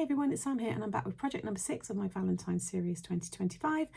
Hey everyone, it's Sam here and I'm back with project number 6 of my Valentine series 2025.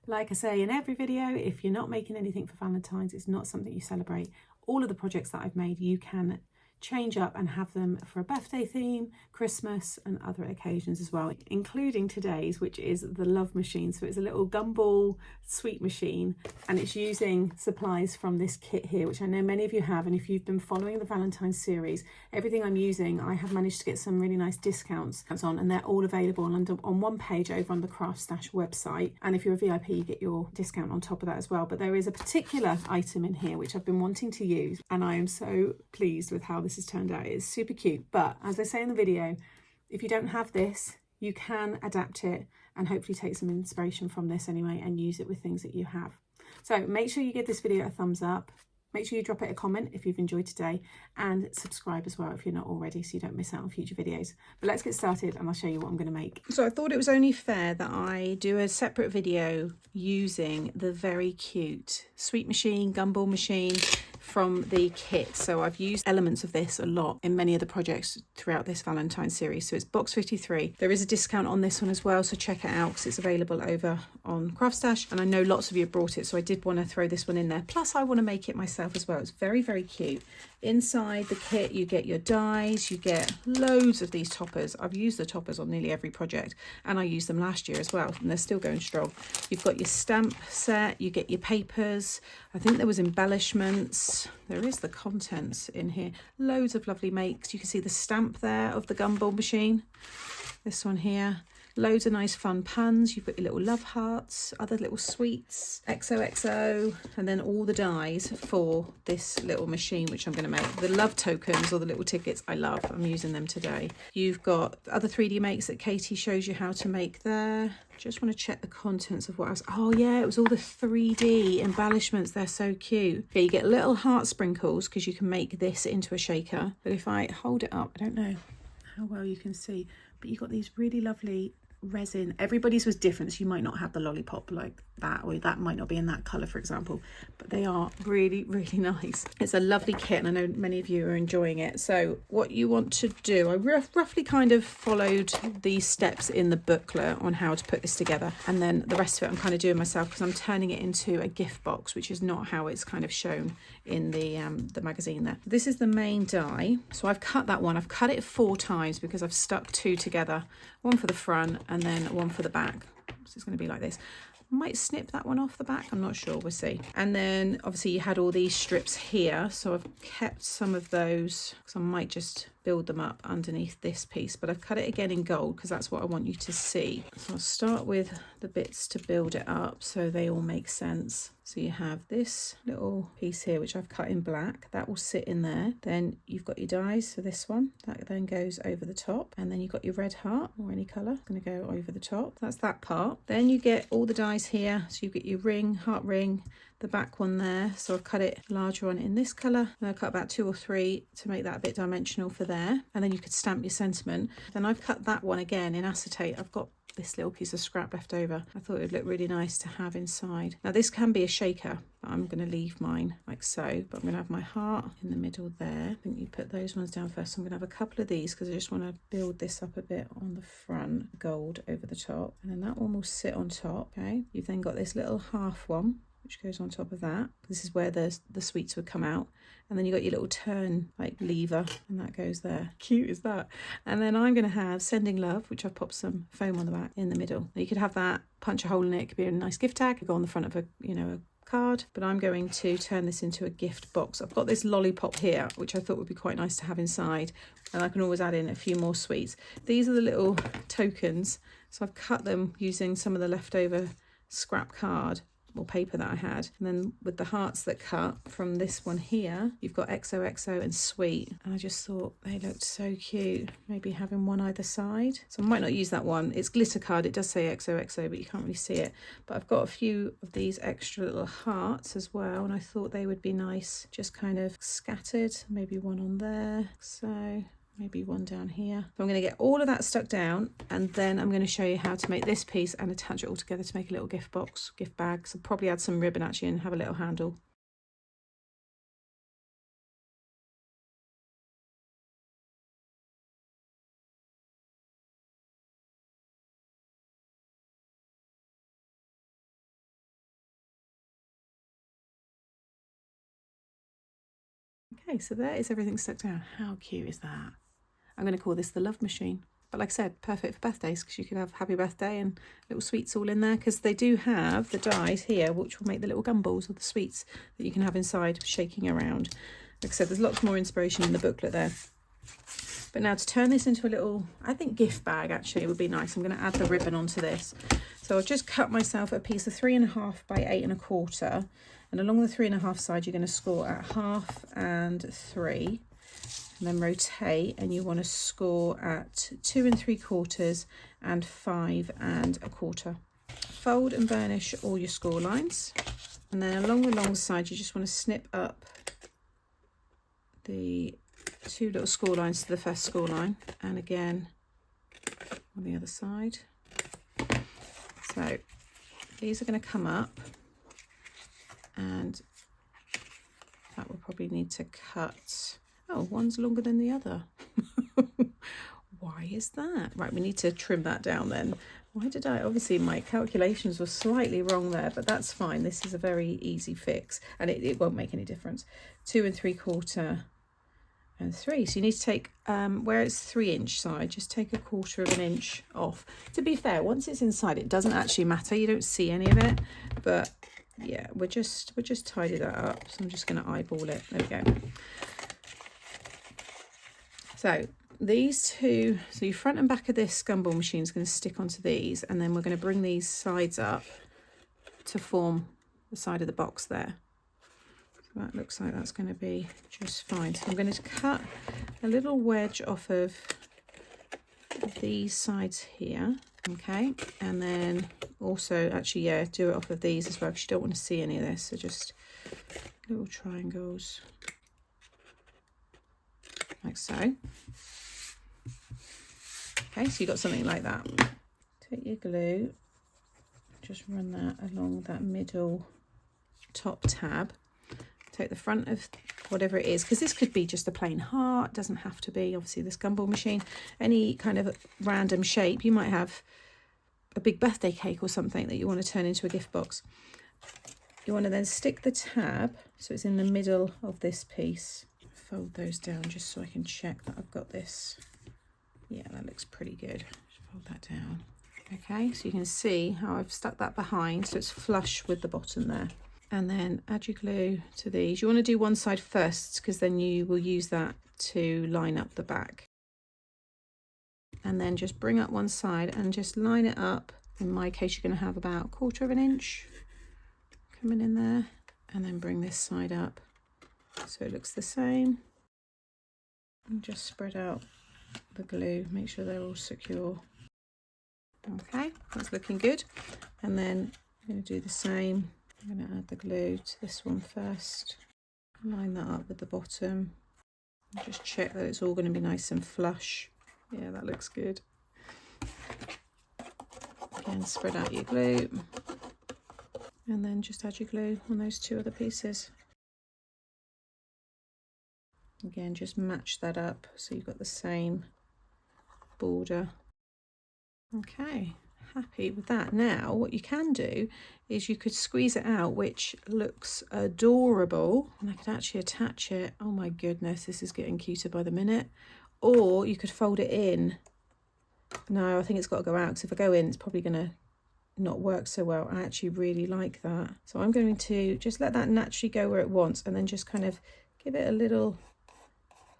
Like I say in every video, if you're not making anything for Valentine's, it's not something you celebrate. All of the projects that I've made, you can change up and have them for a birthday theme, Christmas and other occasions as well, including today's, which is the love machine. So it's a little gumball sweet machine and it's using supplies from this kit here, which I know many of you have, and if you've been following the Valentine series, everything I'm using I have managed to get some really nice discounts on, and they're all available on one page over on the Craft Stash website, and if you're a VIP you get your discount on top of that as well. But there is a particular item in here which I've been wanting to use and I am so pleased with how this has turned out. It's super cute, but as I say in the video, if you don't have this, you can adapt it and hopefully take some inspiration from this anyway and use it with things that you have. So make sure you give this video a thumbs up, make sure you drop it a comment if you've enjoyed today, and subscribe as well if you're not already so you don't miss out on future videos. But let's get started and I'll show you what I'm going to make. So I thought it was only fair that I do a separate video using the very cute sweet machine, gumball machine from the kit. So I've used elements of this a lot in many of the projects throughout this Valentine series. So it's box 53. There is a discount on this one as well, so check it out because it's available over on Craft Stash, and I know lots of you have brought it, so I did want to throw this one in there. Plus I want to make it myself as well. It's very, very cute. Inside the kit you get your dies, you get loads of these toppers. I've used the toppers on nearly every project and I used them last year as well and they're still going strong. You've got your stamp set, you get your papers, I think there was embellishments, there is the contents in here, loads of lovely makes. You can see the stamp there of the gumball machine, this one here. Loads of nice fun puns. You've got your little love hearts, other little sweets, XOXO, and then all the dies for this little machine, which I'm going to make. The love tokens or the little tickets I love. I'm using them today. You've got other 3D makes that Katie shows you how to make there. Just want to check the contents of what else. Oh yeah, it was all the 3D embellishments. They're so cute. Okay, you get little heart sprinkles because you can make this into a shaker. But if I hold it up, I don't know how well you can see, but you've got these really lovely resin. Everybody's was different, so you might not have the lollipop like that, or that might not be in that color, for example, but they are really, really nice. It's a lovely kit and I know many of you are enjoying it. So what you want to do, I roughly kind of followed these steps in the booklet on how to put this together, and then the rest of it I'm kind of doing myself because I'm turning it into a gift box, which is not how it's kind of shown in the magazine there. This is the main die, so I've cut that one. I've cut it 4 times because I've stuck 2 together, one for the front and then one for the back. So it's going to be like this. I might snip that one off the back, I'm not sure, we'll see. And then obviously you had all these strips here, so I've kept some of those because I might just build them up underneath this piece, but I've cut it again in gold because that's what I want you to see. So I'll start with the bits to build it up so they all make sense. So you have this little piece here which I've cut in black, that will sit in there. Then you've got your dies, so this one that then goes over the top, and then you've got your red heart or any colour going to go over the top. That's that part. Then you get all the dies here, so you get your ring, heart ring, the back one there, so I've cut it larger one in this colour, and I've cut about 2 or 3 to make that a bit dimensional for there, and then you could stamp your sentiment. Then I've cut that one again in acetate. I've got this little piece of scrap left over. I thought it would look really nice to have inside. Now this can be a shaker, but I'm going to leave mine like so, but I'm going to have my heart in the middle there. I think you put those ones down first. I'm going to have a couple of these because I just want to build this up a bit on the front, gold over the top, and then that one will sit on top. Okay, you've then got this little half one which goes on top of that. This is where the sweets would come out, and then you got your little turn like lever, and that goes there. Cute is that? And then I'm going to have sending love, which I've popped some foam on the back in the middle. Now you could have that, punch a hole in it, it could be a nice gift tag, it could go on the front of a card, but I'm going to turn this into a gift box. I've got this lollipop here which I thought would be quite nice to have inside, and I can always add in a few more sweets. These are the little tokens, so I've cut them using some of the leftover scrap card or paper that I had, and then with the hearts that cut from this one here, you've got XOXO and sweet, and I just thought they looked so cute, maybe having one either side. So I might not use that one, it's glitter card, it does say XOXO but you can't really see it, but I've got a few of these extra little hearts as well, and I thought they would be nice just kind of scattered, maybe one on there, so maybe one down here. So I'm going to get all of that stuck down, and then I'm going to show you how to make this piece and attach it all together to make a little gift box, gift bag. So probably add some ribbon actually and have a little handle. Okay, so there is everything stuck down. How cute is that? I'm going to call this the love machine. But like I said, perfect for birthdays, because you could have happy birthday and little sweets all in there, because they do have the dies here which will make the little gumballs or the sweets that you can have inside shaking around. Like I said, there's lots more inspiration in the booklet there. But now to turn this into a little, I think gift bag actually would be nice. I'm going to add the ribbon onto this. So I'll just cut myself a piece of 3.5 by 8 1/4, and along the 3.5 side you're going to score at 1/2 and 3. And then rotate, and you want to score at 2 3/4 and 5 1/4. Fold and burnish all your score lines, and then along the long side you just want to snip up the 2 little score lines to the first score line, and again on the other side. So these are going to come up, and that will probably need to cut. Oh, one's longer than the other. Why is that? Right, we need to trim that down then. Why did I? Obviously my calculations were slightly wrong there, but that's fine. This is a very easy fix, and it won't make any difference. 2 3/4 and 3. So you need to take, where it's 3-inch side, just take 1/4 inch off. To be fair, once it's inside, it doesn't actually matter. You don't see any of it, but yeah, we'll just tidy that up. So I'm just going to eyeball it. There we go. So these two, so your front and back of this gumball machine is going to stick onto these, and then we're going to bring these sides up to form the side of the box there. So that looks like that's going to be just fine. So I'm going to cut a little wedge off of these sides here, okay, and then also actually, yeah, do it off of these as well, because you don't want to see any of this. So just little triangles like so. Okay, so you've got something like that. Take your glue, just run that along that middle top tab. Take the front of whatever it is, because this could be just a plain heart, doesn't have to be, obviously, this gumball machine. Any kind of random shape. You might have a big birthday cake or something that you want to turn into a gift box. You want to then stick the tab so it's in the middle of this piece. Fold those down just so I can check that I've got this. Yeah, that looks pretty good. Just fold that down. Okay, so you can see how I've stuck that behind so it's flush with the bottom there. And then add your glue to these. You want to do one side first, because then you will use that to line up the back. And then just bring up one side and just line it up. In my case, you're going to have about 1/4 inch coming in there, and then bring this side up so it looks the same. And just spread out the glue, make sure they're all secure. Okay, that's looking good. And then I'm going to do the same. I'm going to add the glue to this one first, line that up with the bottom, and just check that it's all going to be nice and flush. Yeah, that looks good. Again, spread out your glue, and then just add your glue on those 2 other pieces. Again, just match that up so you've got the same border. Okay, happy with that. Now what you can do is you could squeeze it out, which looks adorable, and I could actually attach it. Oh my goodness, this is getting cuter by the minute. Or you could fold it in. No, I think it's got to go out, because if I go in it's probably going to not work so well. I actually really like that, so I'm going to just let that naturally go where it wants, and then just kind of give it a little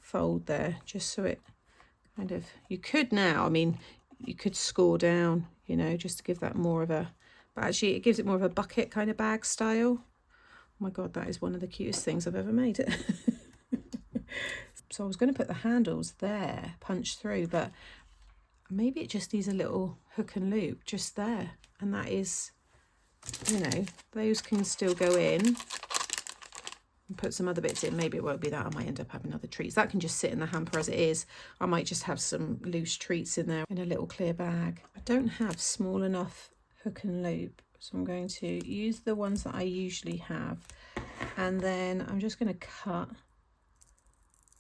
fold there, just so it kind of, you could now, I mean, you could score down, you know, just to give that more of a, but actually it gives it more of a bucket kind of bag style. Oh my god, that is one of the cutest things I've ever made. So I was going to put the handles there, punch through, but maybe it just needs a little hook and loop just there, and that is, you know, those can still go in. And put some other bits in. Maybe it won't be that. I might end up having other treats. That can just sit in the hamper as it is. I might just have some loose treats in there in a little clear bag. I don't have small enough hook and loop, so I'm going to use the ones that I usually have, and then I'm just going to cut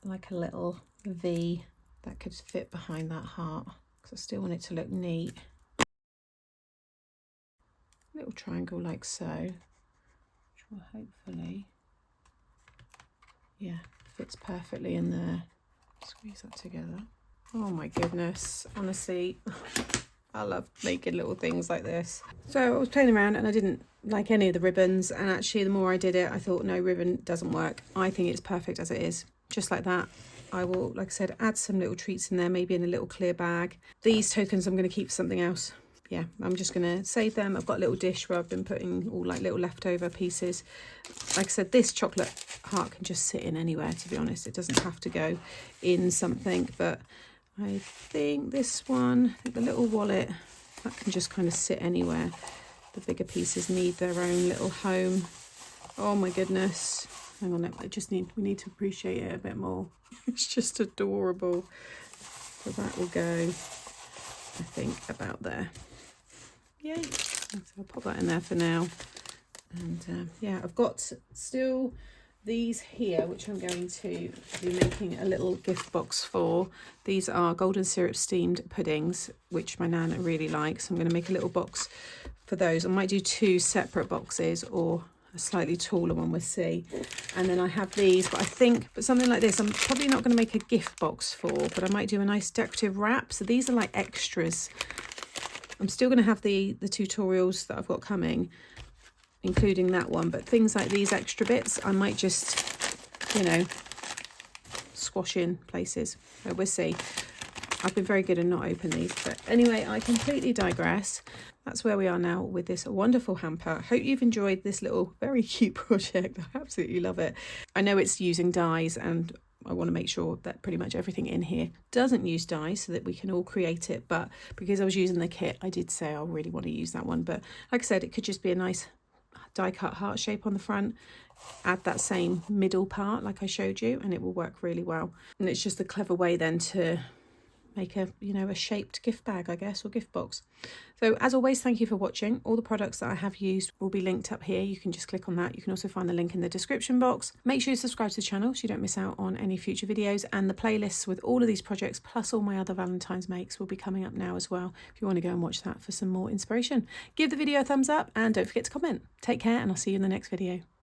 like a little V that could fit behind that heart, because I still want it to look neat. A little triangle like so, which will hopefully, yeah, fits perfectly in there. Squeeze that together. Oh my goodness, honestly, I love making little things like this. So I was playing around and I didn't like any of the ribbons, and actually the more I did it, I thought, no, ribbon doesn't work. I think it's perfect as it is, just like that. I will, like I said, add some little treats in there, maybe in a little clear bag. These tokens I'm going to keep for something else. Yeah, I'm just going to save them. I've got a little dish where I've been putting all like little leftover pieces. Like I said, this chocolate heart can just sit in anywhere, to be honest. It doesn't have to go in something, but I think this one, the little wallet, that can just kind of sit anywhere. The bigger pieces need their own little home. Oh my goodness. Hang on, we need to appreciate it a bit more. It's just adorable. So that will go, I think, about there. Yay. So I'll pop that in there for now. And yeah, I've got still these here, which I'm going to be making a little gift box for. These are golden syrup steamed puddings, which my Nana really likes. I'm going to make a little box for those. I might do 2 separate boxes or a slightly taller one with C. And then I have these, but I think, but something like this, I'm probably not going to make a gift box for, but I might do a nice decorative wrap. So these are like extras. I'm still going to have the tutorials that I've got coming, including that one, but things like these extra bits, I might just, you know, squash in places. So we'll see. I've been very good at not opening these, but anyway, I completely digress. That's where we are now with this wonderful hamper. Hope you've enjoyed this little very cute project. I absolutely love it. I know it's using dies, and I want to make sure that pretty much everything in here doesn't use dies so that we can all create it. But because I was using the kit, I did say I really want to use that one. But like I said, it could just be a nice die cut heart shape on the front. Add that same middle part like I showed you, and it will work really well. And it's just a clever way then to make a, you know, a shaped gift bag, I guess, or gift box. So as always, thank you for watching. All the products that I have used will be linked up here. You can just click on that. You can also find the link in the description box. Make sure you subscribe to the channel so you don't miss out on any future videos, and the playlists with all of these projects plus all my other Valentine's makes will be coming up now as well, if you want to go and watch that for some more inspiration. Give the video a thumbs up and don't forget to comment. Take care, and I'll see you in the next video.